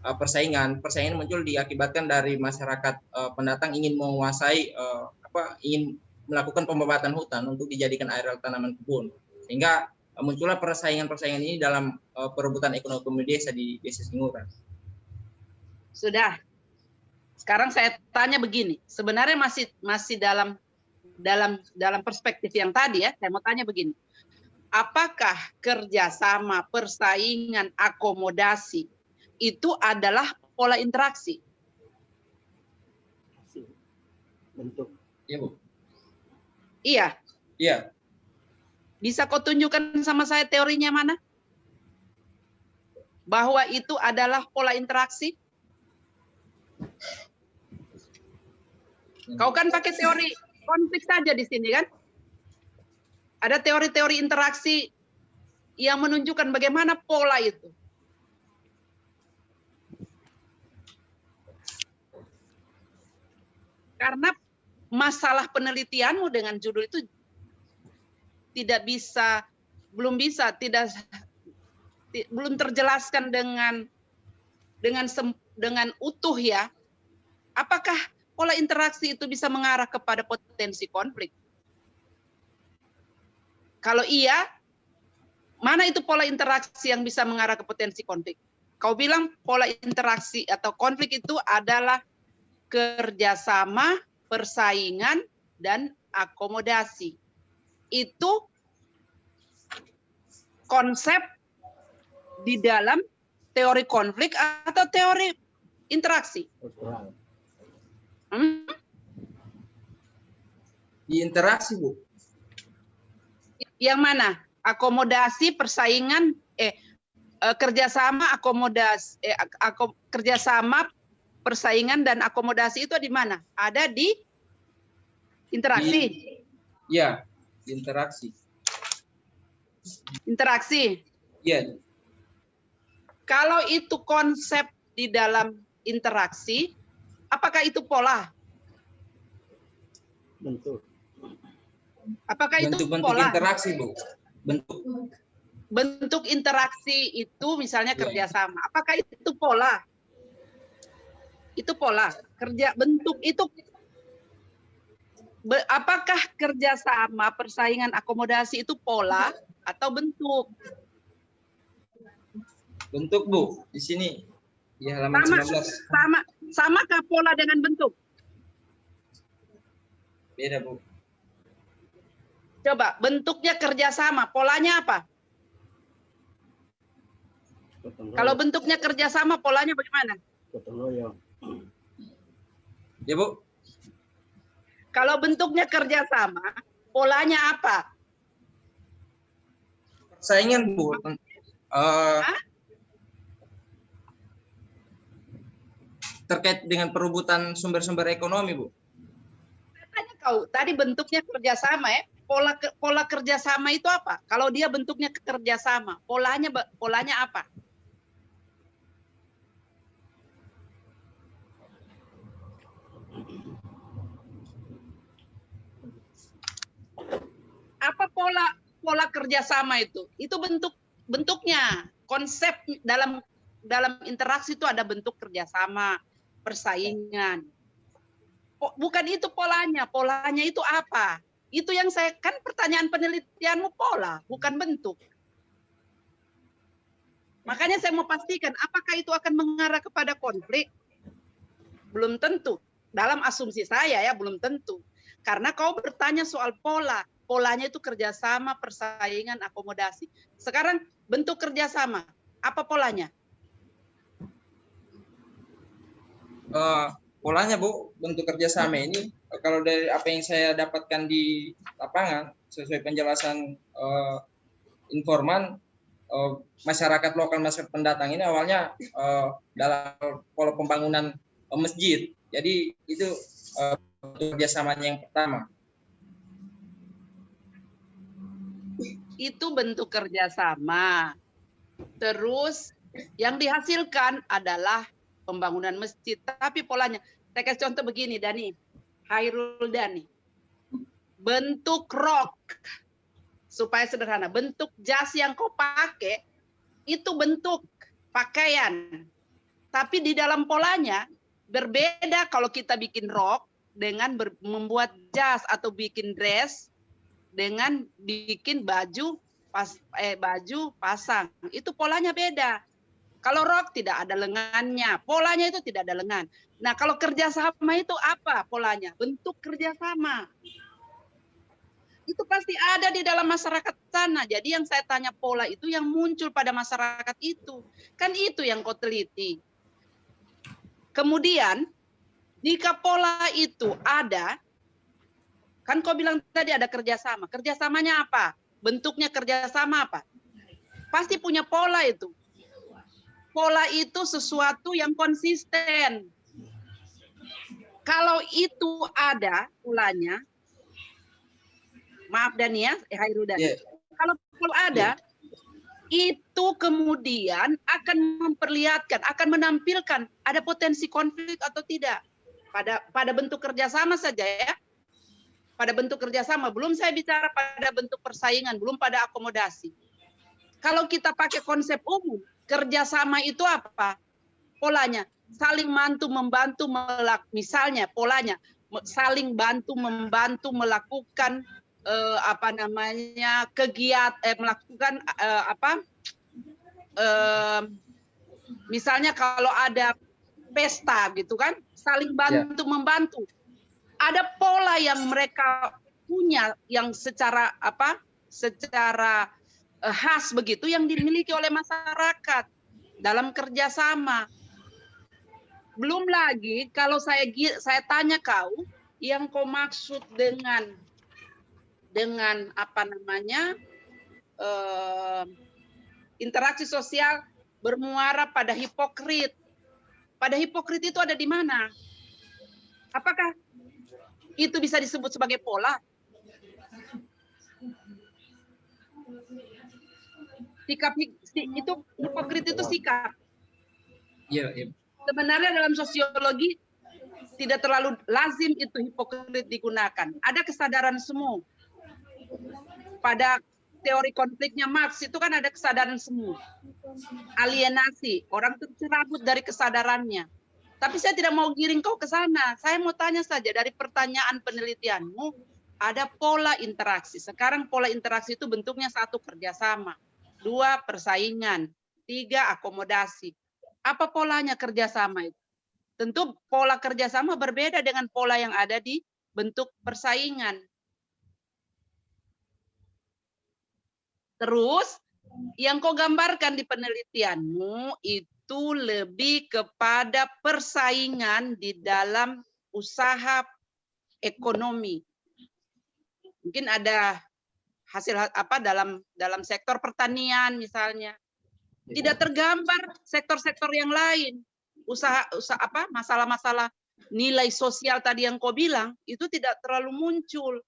Speaker 4: persaingan muncul diakibatkan dari masyarakat pendatang ingin menguasai ingin melakukan pembebatan hutan untuk dijadikan areal tanaman kebun, sehingga muncullah persaingan ini dalam perebutan ekonomi desa di Desa Singura.
Speaker 5: Sudah. Sekarang saya tanya begini, sebenarnya masih dalam perspektif yang tadi ya. Saya mau tanya begini, apakah kerjasama, persaingan, akomodasi itu adalah pola interaksi?
Speaker 1: Bentuk.
Speaker 4: Iya, Bu.
Speaker 5: Iya.
Speaker 4: Iya.
Speaker 5: Bisa kau tunjukkan sama saya teorinya mana? Bahwa itu adalah pola interaksi? Kau kan pakai teori konflik saja di sini, kan? Ada teori-teori interaksi yang menunjukkan bagaimana pola itu. Karena masalah penelitianmu dengan judul itu belum terjelaskan dengan utuh ya. Apakah pola interaksi itu bisa mengarah kepada potensi konflik? Kalau iya, mana itu pola interaksi yang bisa mengarah ke potensi konflik? Kau bilang pola interaksi atau konflik itu adalah kerjasama, persaingan, dan akomodasi. Itu konsep di dalam teori konflik atau teori interaksi?
Speaker 4: Di interaksi, Bu.
Speaker 5: Yang mana? Akomodasi, persaingan, kerjasama, akomodasi, kerjasama, persaingan, dan akomodasi itu di mana? Ada di interaksi.
Speaker 4: Iya, di interaksi.
Speaker 5: Interaksi.
Speaker 4: Iya.
Speaker 5: Kalau itu konsep di dalam interaksi, apakah itu pola?
Speaker 1: Bentuk.
Speaker 5: Apakah itu
Speaker 4: Bentuk-bentuk
Speaker 5: pola?
Speaker 4: interaksi, Bu. Bentuk.
Speaker 5: Bentuk interaksi itu misalnya
Speaker 4: Ya.
Speaker 5: kerjasama. Apakah itu pola? Itu pola. Kerja bentuk itu apakah kerjasama, persaingan, akomodasi itu pola atau bentuk?
Speaker 4: Bentuk, Bu. Di sini di halaman 19.
Speaker 5: Samakah pola dengan bentuk?
Speaker 4: Beda, Bu.
Speaker 5: Coba bentuknya kerjasama, polanya apa?
Speaker 1: Gotong
Speaker 5: Kalau
Speaker 1: royong.
Speaker 5: bentuknya kerjasama, polanya bagaimana?
Speaker 1: Gotong royong.
Speaker 4: Ya, Bu.
Speaker 5: Kalau bentuknya kerjasama, polanya apa?
Speaker 4: Saingan, Bu. Terkait dengan perebutan sumber-sumber ekonomi, Bu.
Speaker 5: Saya tanya kau, tadi bentuknya kerjasama ya. Pola kerjasama itu apa? Kalau dia bentuknya kerjasama, polanya apa? Apa pola kerjasama itu? Itu bentuknya. Konsep dalam interaksi itu ada bentuk kerjasama, persaingan. Bukan itu polanya. Polanya itu apa? Itu yang kan pertanyaan penelitianmu pola, bukan bentuk. Makanya saya mau pastikan apakah itu akan mengarah kepada konflik? Belum tentu. Dalam asumsi saya ya belum tentu. Karena kau bertanya soal pola. Polanya itu kerjasama, persaingan, akomodasi. Sekarang bentuk kerjasama. Apa polanya?
Speaker 4: Polanya, Bu, bentuk kerjasama ini kalau dari apa yang saya dapatkan di lapangan sesuai penjelasan informan, masyarakat lokal, masyarakat pendatang ini awalnya dalam pola pembangunan masjid. Jadi itu bentuk kerjasamanya yang pertama.
Speaker 5: Itu bentuk kerjasama. Terus yang dihasilkan adalah pembangunan masjid. Tapi polanya, saya kasih contoh begini, Dani. Hairul Dani. Bentuk rok, supaya sederhana. Bentuk jas yang kau pakai, itu bentuk pakaian. Tapi di dalam polanya, berbeda kalau kita bikin rok dengan membuat jas atau bikin dress dengan bikin baju pasang. Itu polanya beda. Kalau rok tidak ada lengannya, polanya itu tidak ada lengan. Nah, kalau kerjasama itu apa polanya? Bentuk kerjasama. Itu pasti ada di dalam masyarakat sana. Jadi yang saya tanya pola itu yang muncul pada masyarakat itu. Kan itu yang kau teliti. Kemudian, jika pola itu ada, kan kau bilang tadi ada kerjasama. Kerjasamanya apa? Bentuknya kerjasama apa? Pasti punya pola itu. Pola itu sesuatu yang konsisten. Kalau itu ada polanya, maaf Dani ya, Hairudan.
Speaker 4: Yeah.
Speaker 5: Kalau ada, itu kemudian akan memperlihatkan, akan menampilkan ada potensi konflik atau tidak. Pada bentuk kerjasama saja ya. Pada bentuk kerjasama, belum saya bicara pada bentuk persaingan, belum pada akomodasi. Kalau kita pakai konsep umum, kerjasama itu apa? Polanya, saling membantu misalnya polanya, saling bantu-membantu melakukan kegiatan, melakukan misalnya kalau ada pesta gitu kan, saling bantu-membantu. Ada pola yang mereka punya yang secara khas begitu yang dimiliki oleh masyarakat dalam kerjasama. Belum lagi kalau saya tanya kau yang kau maksud dengan interaksi sosial bermuara pada hipokrit. Pada hipokrit itu ada di mana? Apakah itu bisa disebut sebagai pola? itu hipokrit itu sikap.
Speaker 4: Iya, iya.
Speaker 5: Sebenarnya dalam sosiologi tidak terlalu lazim itu hipokrit digunakan. Ada kesadaran semu. Pada teori konfliknya Marx itu kan ada kesadaran semu. Alienasi, orang tercerabut dari kesadarannya. Tapi saya tidak mau giring kau ke sana. Saya mau tanya saja dari pertanyaan penelitianmu, ada pola interaksi. Sekarang pola interaksi itu bentuknya 1, kerjasama. 2, persaingan. 3, akomodasi. Apa polanya kerjasama itu? Tentu pola kerjasama berbeda dengan pola yang ada di bentuk persaingan. Terus, yang kau gambarkan di penelitianmu itu lebih kepada persaingan di dalam usaha ekonomi. Mungkin ada hasil apa dalam sektor pertanian misalnya. Tidak tergambar sektor-sektor yang lain. Usaha apa masalah-masalah nilai sosial tadi yang kau bilang itu tidak terlalu muncul.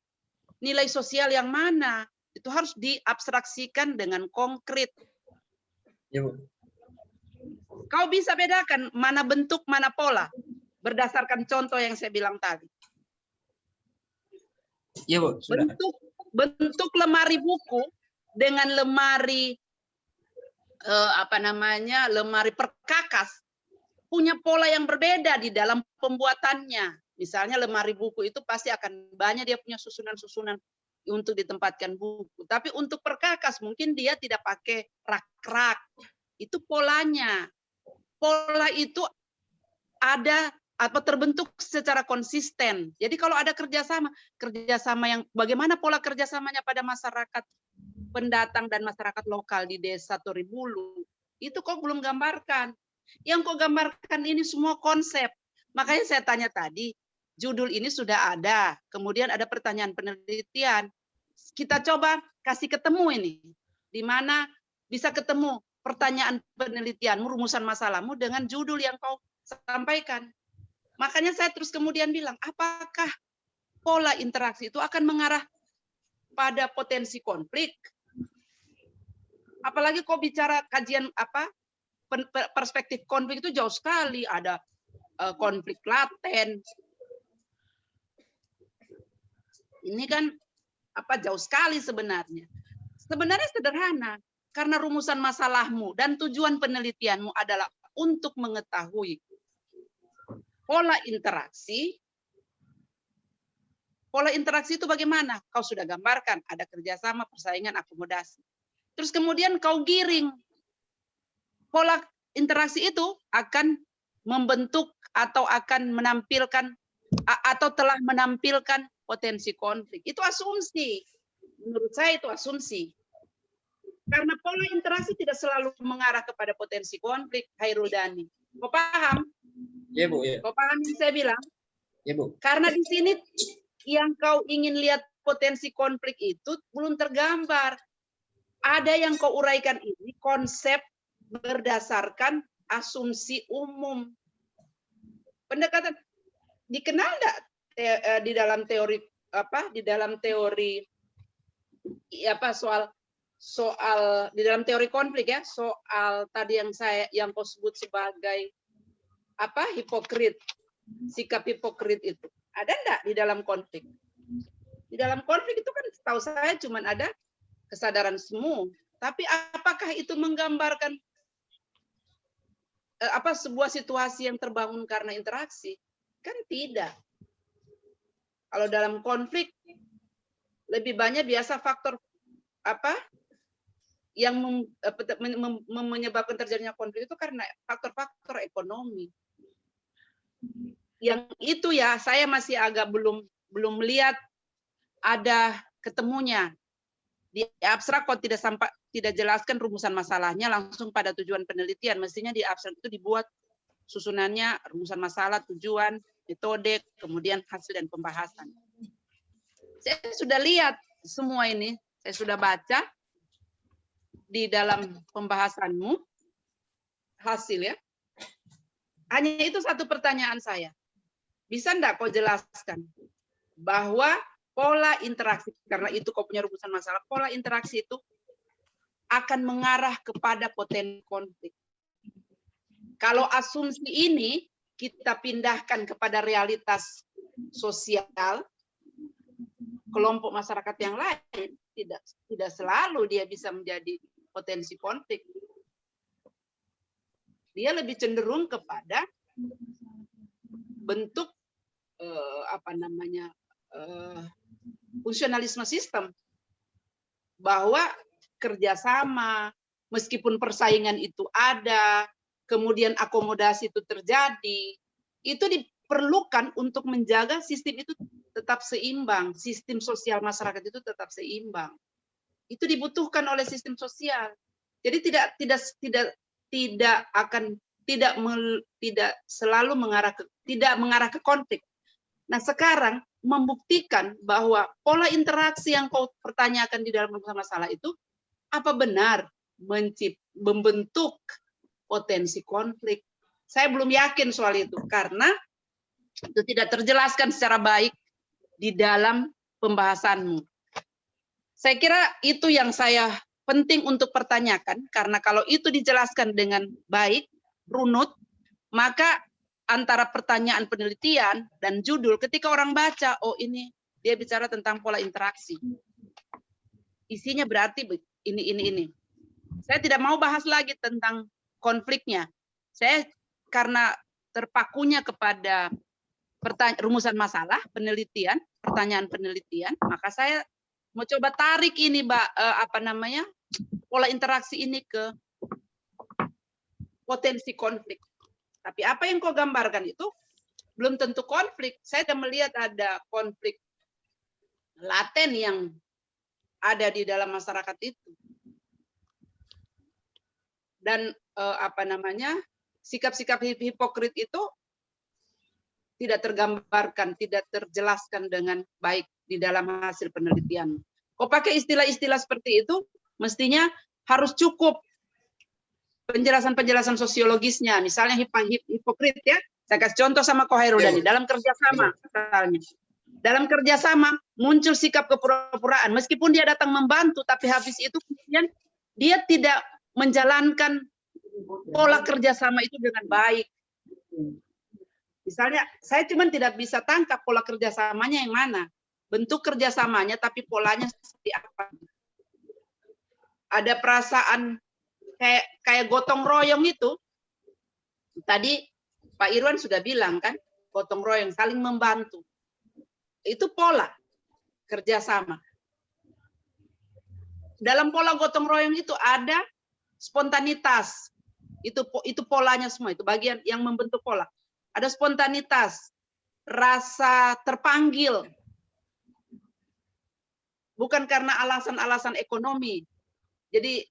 Speaker 5: Nilai sosial yang mana? Itu harus diabstraksikan dengan konkret.
Speaker 4: Ya, Bu.
Speaker 5: Kau bisa bedakan mana bentuk, mana pola berdasarkan contoh yang saya bilang tadi.
Speaker 4: Ya, Bu, sudah.
Speaker 5: Bentuk lemari buku dengan lemari lemari perkakas punya pola yang berbeda di dalam pembuatannya. Misalnya lemari buku itu pasti akan banyak dia punya susunan-susunan untuk ditempatkan buku. Tapi untuk perkakas mungkin dia tidak pakai rak-rak. Itu polanya. Pola itu ada atau terbentuk secara konsisten. Jadi kalau ada kerjasama yang bagaimana pola kerjasamanya pada masyarakat pendatang dan masyarakat lokal di desa Toribulu, itu kok belum gambarkan. Yang kok gambarkan ini semua konsep. Makanya saya tanya tadi, judul ini sudah ada, kemudian ada pertanyaan penelitian. Kita coba kasih ketemu ini, di mana bisa ketemu pertanyaan penelitianmu, rumusan masalahmu dengan judul yang kau sampaikan. Makanya saya terus kemudian bilang, apakah pola interaksi itu akan mengarah pada potensi konflik? Apalagi kau bicara kajian perspektif konflik itu jauh sekali, ada konflik laten. Ini kan jauh sekali sebenarnya. Sebenarnya sederhana, karena rumusan masalahmu dan tujuan penelitianmu adalah untuk mengetahui pola interaksi. Pola interaksi itu bagaimana? Kau sudah gambarkan, ada kerjasama, persaingan, akomodasi. Terus kemudian kau giring. Pola interaksi itu akan membentuk atau akan menampilkan atau telah menampilkan potensi konflik. Itu asumsi. Menurut saya itu asumsi. Karena pola interaksi tidak selalu mengarah kepada potensi konflik, Hairul Dhani. Kau paham?
Speaker 4: Ya, Bu. Ya.
Speaker 5: Kau paham yang saya bilang?
Speaker 4: Ya, Bu.
Speaker 5: Karena di sini yang kau ingin lihat potensi konflik itu belum tergambar. Ada yang kau uraikan ini konsep berdasarkan asumsi umum. Pendekatan dikenal enggak di dalam teori soal di dalam teori konflik ya, soal tadi yang kau sebut sebagai hipokrit, sikap hipokrit itu. Ada enggak di dalam konflik? Di dalam konflik itu kan setahu saya cuma ada kesadaran semu. Tapi apakah itu menggambarkan sebuah situasi yang terbangun karena interaksi? Kan tidak. Kalau dalam konflik lebih banyak biasa faktor yang menyebabkan terjadinya konflik itu karena faktor-faktor ekonomi. Yang itu ya saya masih agak belum melihat ada ketemunya. Di abstrak kok tidak jelaskan rumusan masalahnya langsung pada tujuan penelitian. Mestinya di abstrak itu dibuat susunannya rumusan masalah, tujuan, metode, kemudian hasil dan pembahasan. Saya sudah lihat semua ini, saya sudah baca di dalam pembahasanmu hasil ya. Hanya itu satu pertanyaan saya. Bisa enggak kau jelaskan bahwa pola interaksi, karena itu kau punya rumusan masalah, pola interaksi itu akan mengarah kepada potensi konflik. Kalau asumsi ini kita pindahkan kepada realitas sosial kelompok masyarakat yang lain, tidak selalu dia bisa menjadi potensi konflik. Dia lebih cenderung kepada bentuk fungsionalisme sistem, bahwa kerjasama, meskipun persaingan itu ada, kemudian akomodasi itu terjadi, itu diperlukan untuk menjaga sistem itu tetap seimbang, sistem sosial masyarakat itu tetap seimbang. Itu dibutuhkan oleh sistem sosial. Jadi tidak selalu mengarah ke konflik. Nah, sekarang membuktikan bahwa pola interaksi yang kau pertanyakan di dalam masalah itu apa benar membentuk potensi konflik. Saya belum yakin soal itu karena itu tidak terjelaskan secara baik di dalam pembahasanmu. Saya kira itu yang saya penting untuk pertanyakan, karena kalau itu dijelaskan dengan baik, runut, maka antara pertanyaan penelitian dan judul, ketika orang baca, oh ini dia bicara tentang pola interaksi. Isinya berarti ini. Saya tidak mau bahas lagi tentang konfliknya. Saya karena terpakunya kepada rumusan masalah, penelitian, pertanyaan penelitian, maka saya mau coba tarik ini, pola interaksi ini ke potensi konflik. Tapi apa yang kau gambarkan itu belum tentu konflik. Saya sudah melihat ada konflik laten yang ada di dalam masyarakat itu. Dan sikap-sikap hipokrit itu tidak tergambarkan, tidak terjelaskan dengan baik di dalam hasil penelitian. Kau pakai istilah-istilah seperti itu, mestinya harus cukup penjelasan-penjelasan sosiologisnya. Misalnya hipokrit ya, saya kasih contoh sama Ko Hairudani. Dalam kerjasama, misalnya. Dalam kerjasama muncul sikap kepura-puraan. Meskipun dia datang membantu, tapi habis itu kemudian dia tidak menjalankan pola kerjasama itu dengan baik. Misalnya, saya cuma tidak bisa tangkap pola kerjasamanya yang mana. Bentuk kerjasamanya, tapi polanya seperti apa. Ada perasaan kayak gotong royong itu. Tadi Pak Irwan sudah bilang kan, gotong royong, saling membantu. Itu pola kerjasama. Dalam pola gotong royong itu ada spontanitas. Itu polanya semua, itu bagian yang membentuk pola. Ada spontanitas, rasa terpanggil. Bukan karena alasan-alasan ekonomi. Jadi,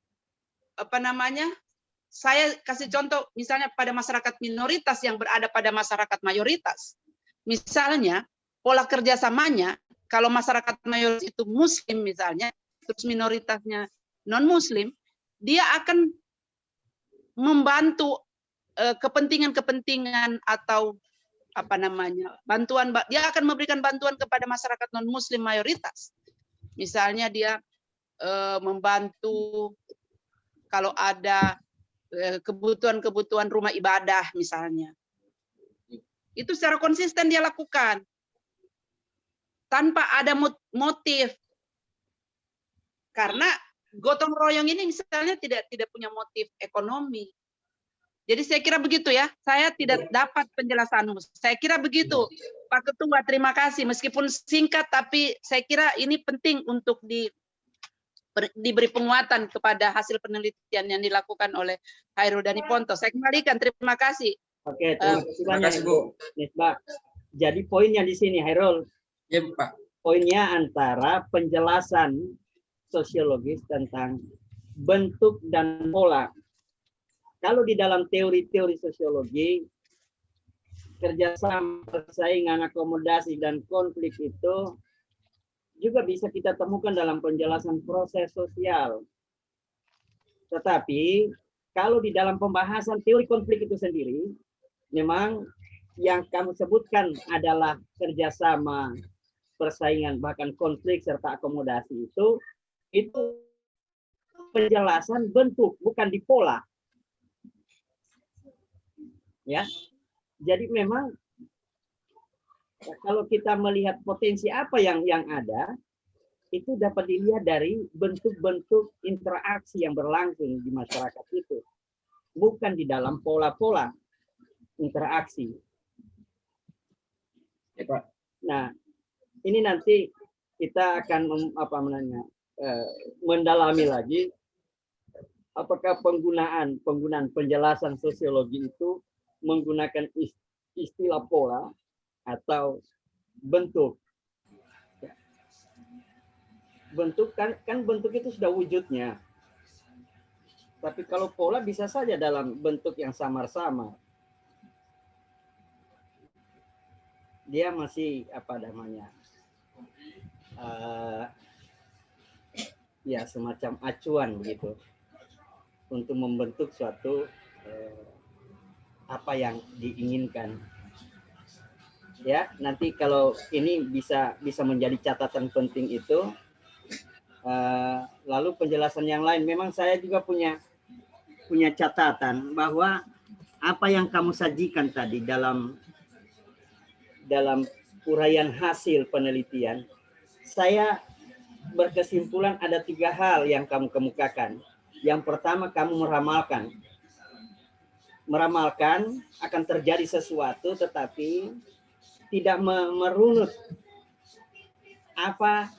Speaker 5: saya kasih contoh, misalnya pada masyarakat minoritas yang berada pada masyarakat mayoritas. Misalnya, pola kerjasamanya, kalau masyarakat mayoritas itu muslim misalnya, terus minoritasnya non-muslim, dia akan membantu kepentingan-kepentingan atau bantuan, dia akan memberikan bantuan kepada masyarakat non-muslim mayoritas. Misalnya dia membantu kalau ada kebutuhan-kebutuhan rumah ibadah misalnya. Itu secara konsisten dia lakukan. Tanpa ada motif. Karena gotong royong ini misalnya tidak punya motif ekonomi. Jadi saya kira begitu ya. Saya tidak dapat penjelasanmu. Saya kira begitu. Pak Ketua, terima kasih. Meskipun singkat, tapi saya kira ini penting untuk diberi penguatan kepada hasil penelitian yang dilakukan oleh Hairudani Ponto. Saya kembalikan. Terima kasih.
Speaker 1: Oke, terima kasih banyak, Bu Nisbah. Jadi poinnya di sini, Hairul.
Speaker 4: Ya, Pak.
Speaker 1: Poinnya antara penjelasan sosiologis tentang bentuk dan pola. Kalau di dalam teori-teori sosiologi, kerjasama, persaingan, akomodasi, dan konflik itu juga bisa kita temukan dalam penjelasan proses sosial. Tetapi, kalau di dalam pembahasan teori konflik itu sendiri, memang yang kamu sebutkan adalah kerjasama, persaingan, bahkan konflik, serta akomodasi itu penjelasan bentuk, bukan di pola. Ya, jadi memang kalau kita melihat potensi apa yang ada, itu dapat dilihat dari bentuk-bentuk interaksi yang berlangsung di masyarakat itu, bukan di dalam pola-pola interaksi. Nah, ini nanti kita akan mendalami lagi apakah penggunaan penjelasan sosiologi itu menggunakan istilah pola atau bentuk. Bentuk kan bentuk itu sudah wujudnya. Tapi kalau pola bisa saja dalam bentuk yang samar-samar. Dia masih ya semacam acuan begitu untuk membentuk suatu apa yang diinginkan. Ya, nanti kalau ini bisa menjadi catatan penting itu. Lalu penjelasan yang lain, memang saya juga punya catatan bahwa apa yang kamu sajikan tadi dalam uraian hasil penelitian, saya berkesimpulan ada 3 hal yang kamu kemukakan. Yang pertama, kamu meramalkan akan terjadi sesuatu, tetapi tidak merunut apa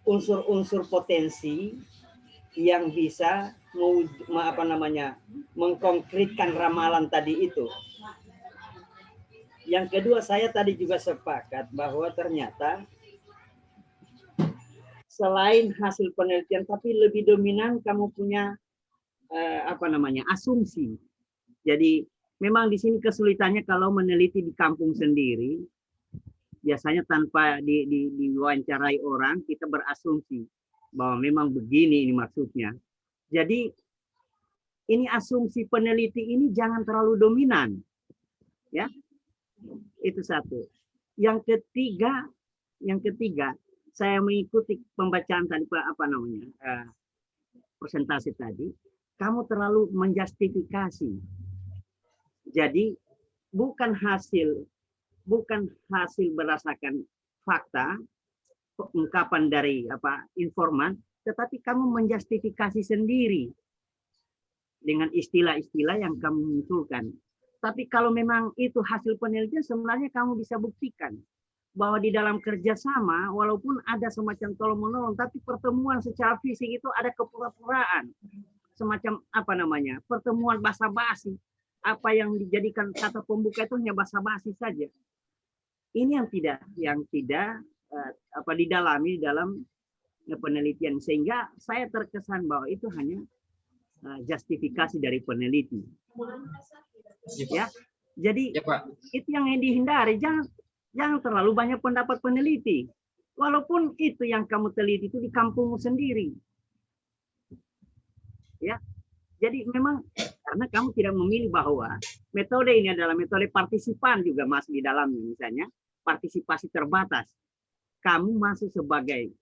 Speaker 1: unsur-unsur potensi yang bisa mengkonkretkan ramalan tadi itu. Yang kedua, saya tadi juga sepakat bahwa ternyata selain hasil penelitian, tapi lebih dominan kamu punya asumsi. Jadi memang di sini kesulitannya kalau meneliti di kampung sendiri, biasanya tanpa diwawancarai orang, kita berasumsi bahwa memang begini ini maksudnya. Jadi ini asumsi peneliti ini jangan terlalu dominan, ya. Itu satu. Yang ketiga, saya mengikuti pembacaan tadi presentasi tadi, kamu terlalu menjustifikasi. Jadi bukan hasil berdasarkan fakta, ungkapan dari informan, tetapi kamu menjustifikasi sendiri dengan istilah-istilah yang kamu munculkan. Tapi kalau memang itu hasil penelitian, sebenarnya kamu bisa buktikan bahwa di dalam kerjasama, walaupun ada semacam tolong-menolong, tapi pertemuan secara fisik itu ada kepura-puraan, semacam pertemuan basa-basi. Apa yang dijadikan kata pembuka itu hanya basa-basi saja. Ini yang tidak didalami dalam penelitian, sehingga saya terkesan bahwa itu hanya justifikasi dari peneliti. Ya, jadi ya, Pak, itu yang dihindari. Jangan terlalu banyak pendapat peneliti, walaupun itu yang kamu teliti itu di kampungmu sendiri. Ya, jadi memang karena kamu tidak memilih bahwa metode ini adalah metode partisipan juga masuk di dalamnya, misalnya partisipasi terbatas. Kamu masuk sebagai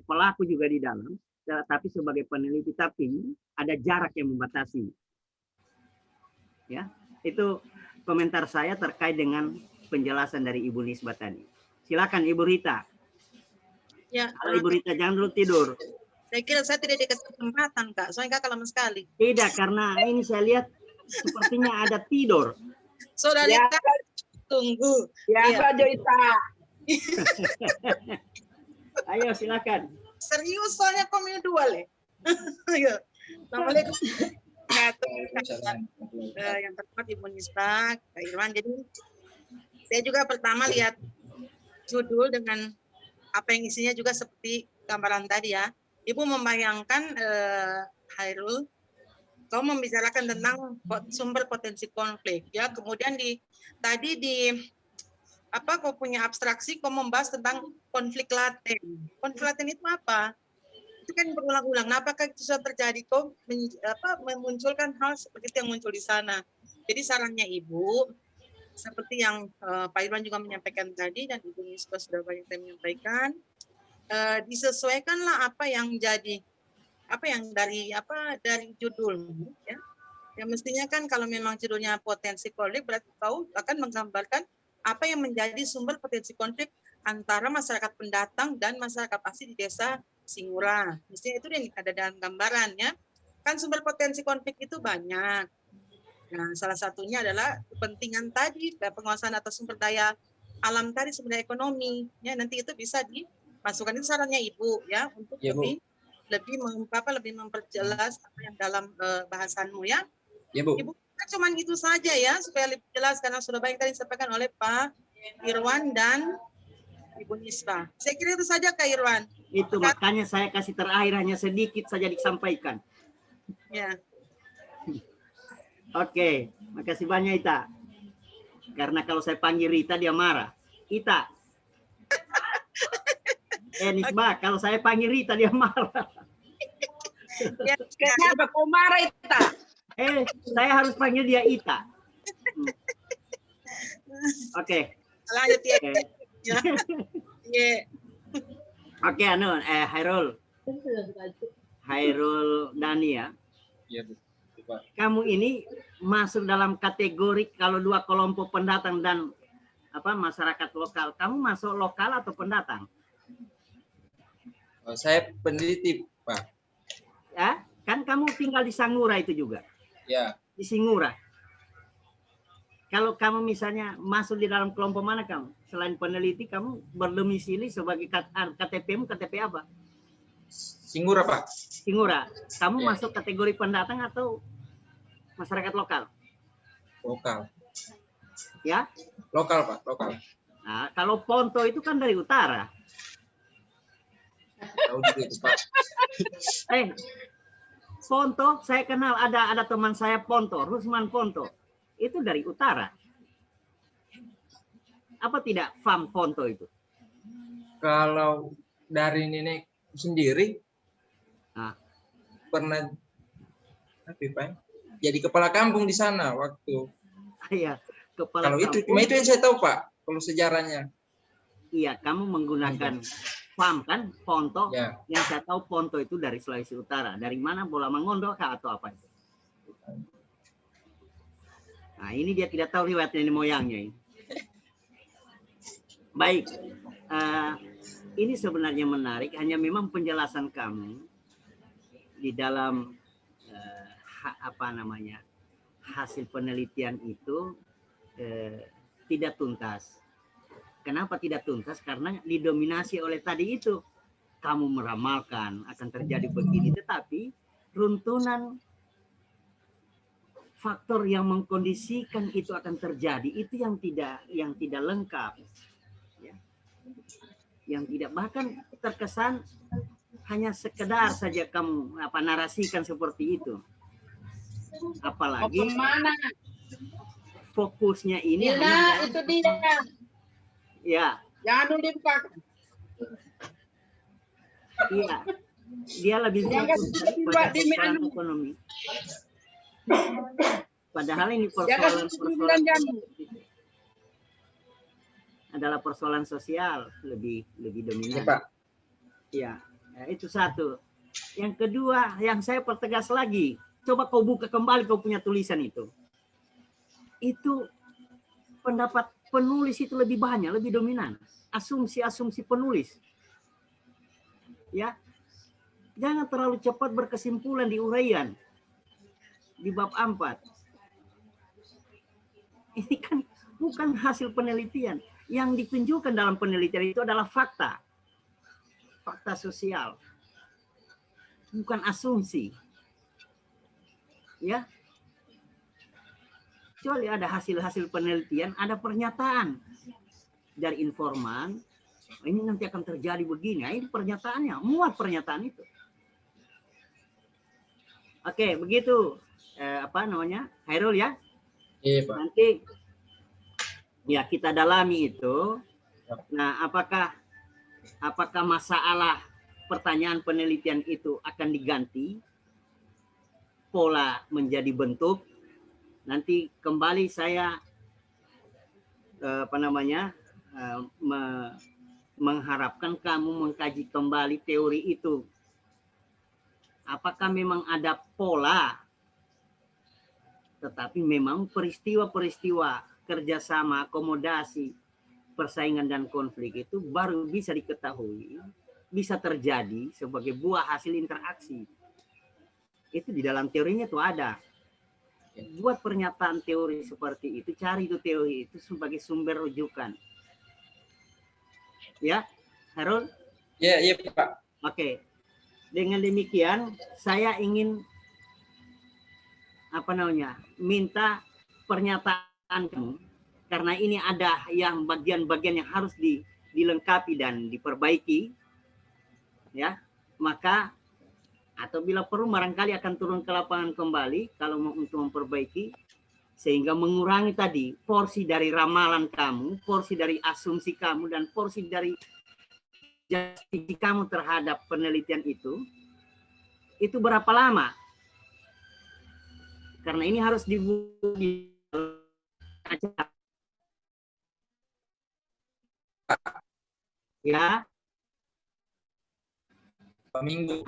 Speaker 1: pelaku juga di dalam, tapi sebagai peneliti, tapi ada jarak yang membatasi. Ya, itu komentar saya terkait dengan penjelasan dari Ibu Nisbah tadi. Silakan Ibu Rita.
Speaker 2: Ya,
Speaker 1: kalau Ibu Rita jangan dulu tidur.
Speaker 2: Saya kira saya tidak dikasih kesempatan, Kak. Soalnya Kak lama sekali.
Speaker 1: Tidak, karena ini saya lihat sepertinya ada tidur.
Speaker 2: Saudara ya, tunggu.
Speaker 5: Ya, Kak Joita.
Speaker 1: Ayo, silakan.
Speaker 2: Serius, soalnya komil dual ya. Ayo. Assalamualaikum. Yang terhormat Ibu Nisbah, Kak Irwan. Jadi saya juga pertama lihat judul dengan apa yang isinya juga seperti gambaran tadi ya. Ibu membayangkan Hairul, kau membicarakan tentang sumber potensi konflik ya. Kemudian kau punya abstraksi, kau membahas tentang konflik laten. Konflik laten itu apa? Itu kan berulang-ulang. Nah, apakah itu sudah terjadi? Kau memunculkan hal seperti itu yang muncul di sana. Jadi sarannya Ibu, seperti yang Pak Irwan juga menyampaikan tadi dan Ibu Nisbah sudah banyak yang menyampaikan, disesuaikanlah apa yang jadi dari judul ya. Ya mestinya kan kalau memang judulnya potensi konflik berarti kau akan menggambarkan apa yang menjadi sumber potensi konflik antara masyarakat pendatang dan masyarakat asli di desa Singura. Mestinya itu yang ada dalam gambarannya. Kan sumber potensi konflik itu banyak. Nah, salah satunya adalah kepentingan tadi, penguasaan atas sumber daya alam tadi, sumber daya ekonomi. Ya, nanti itu bisa dimasukkan, itu sarannya Ibu ya, untuk
Speaker 4: Ya, Bu.
Speaker 2: lebih memperjelas apa yang dalam bahasanmu ya.
Speaker 4: Ya, Bu.
Speaker 2: Ibu, cuma itu saja ya, supaya lebih jelas karena sudah banyak tadi disampaikan oleh Pak Irwan dan Ibu Nisbah. Saya kira itu saja Kak Irwan.
Speaker 1: Itu makanya saya kasih terakhir hanya sedikit saja disampaikan.
Speaker 2: Ya.
Speaker 1: Oke, makasih banyak Ita. Karena kalau saya panggil Rita dia marah. Ita. Nisbah, kalau saya panggil Rita dia marah.
Speaker 2: Ya,
Speaker 5: Kenapa kau marah Ita?
Speaker 1: Saya harus panggil dia Ita. Oke.
Speaker 2: lanjut ya. Ya. Ya.
Speaker 1: Oke, Hairul Dani ya.
Speaker 4: Iya, Bu. Pak.
Speaker 1: Kamu ini masuk dalam kategori kalau dua kelompok pendatang dan masyarakat lokal. Kamu masuk lokal atau pendatang?
Speaker 4: Saya peneliti, Pak.
Speaker 1: Ya, kan kamu tinggal di Sangura itu juga.
Speaker 4: Ya.
Speaker 1: Di Singura. Kalau kamu misalnya masuk di dalam kelompok mana kamu? Selain peneliti, kamu berdomisili sebagai KTP-mu KTP apa?
Speaker 4: Singura, Pak.
Speaker 1: Singura. Kamu
Speaker 4: Ya.
Speaker 1: masuk kategori pendatang atau masyarakat lokal?
Speaker 4: Lokal.
Speaker 1: Ya.
Speaker 4: Lokal, Pak. Lokal.
Speaker 1: Nah, kalau Ponto itu kan dari utara.
Speaker 4: Tahu juga itu, Pak.
Speaker 1: Ponto, saya kenal ada teman saya Ponto, Rusman Ponto. Itu dari utara. Apa tidak Fam Ponto itu?
Speaker 4: Kalau dari nenek sendiri pernah Pak, jadi kepala kampung di sana waktu.
Speaker 1: Iya, kepala
Speaker 4: Kalau itu
Speaker 1: kampung.
Speaker 4: cuma itu yang saya tahu, Pak. Kalau sejarahnya.
Speaker 1: Iya, kamu menggunakan Fam kan, Ponto.
Speaker 4: Ya.
Speaker 1: Yang saya tahu Ponto itu dari Sulawesi Utara. Dari mana? Bola Mangondo kah atau apa? Nah, ini dia tidak tahu riwayat nenek moyangnya ini. Baik, ini sebenarnya menarik. Hanya memang penjelasan kamu di dalam hasil penelitian itu tidak tuntas. Kenapa tidak tuntas? Karena didominasi oleh tadi itu. Kamu meramalkan akan terjadi begini, tetapi runtunan faktor yang mengkondisikan itu akan terjadi itu yang tidak lengkap, ya. Yang tidak, bahkan terkesan hanya sekedar saja kamu narasikan seperti itu. Apalagi fokusnya ini hanya
Speaker 5: itu dia.
Speaker 1: Ya.
Speaker 5: Jangan dulu dibuka.
Speaker 1: Iya. Dia lebih fokus pada persoalan ekonomi. Padahal ini persoalan adalah persoalan sosial lebih dominan.
Speaker 4: Ya, Pak.
Speaker 1: Ya, itu satu. Yang kedua, yang saya pertegas lagi, coba kau buka kembali kau punya tulisan itu. Itu pendapat penulis itu lebih banyak, lebih dominan. Asumsi-asumsi penulis. Ya. Jangan terlalu cepat berkesimpulan di uraian. Di bab 4. Ini kan bukan hasil penelitian. Yang ditunjukkan dalam penelitian itu adalah fakta. Fakta sosial. Bukan asumsi. Ya. Kecuali ada hasil-hasil penelitian, ada pernyataan dari informan, ini nanti akan terjadi begini. Nah, ini pernyataannya, muat pernyataan itu. Oke, begitu. Hairul ya.
Speaker 4: Iya, Pak.
Speaker 1: Nanti ya kita dalami itu. Nah, apakah masalah pertanyaan penelitian itu akan diganti pola menjadi bentuk? Nanti kembali saya mengharapkan kamu mengkaji kembali teori itu. apakah memang ada pola, tetapi memang peristiwa-peristiwa kerjasama, akomodasi, persaingan dan konflik itu baru bisa diketahui, bisa terjadi sebagai buah hasil interaksi. Itu di dalam teorinya tuh ada. Buat pernyataan teori seperti itu, cari itu teori itu sebagai sumber rujukan. Ya, Harold?
Speaker 4: Ya, iya Pak.
Speaker 1: Oke. Dengan demikian, saya ingin minta pernyataan kamu, karena ini ada yang bagian-bagian yang harus dilengkapi dan diperbaiki, ya. Maka atau bila perlu barangkali akan turun ke lapangan kembali kalau mau untuk memperbaiki, sehingga mengurangi tadi porsi dari ramalan kamu, porsi dari asumsi kamu, dan porsi dari justifikasi kamu terhadap penelitian itu berapa lama? Karena ini harus dibuat ya.
Speaker 4: 2 minggu.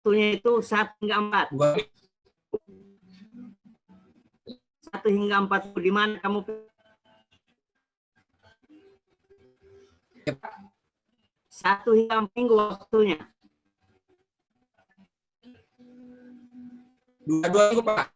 Speaker 1: Waktunya itu 1 hingga 4.
Speaker 4: 2 minggu.
Speaker 1: 1 hingga 4 di mana kamu?
Speaker 4: Ya, Pak.
Speaker 1: 1 hingga 4 minggu waktunya.
Speaker 4: 2 minggu Pak.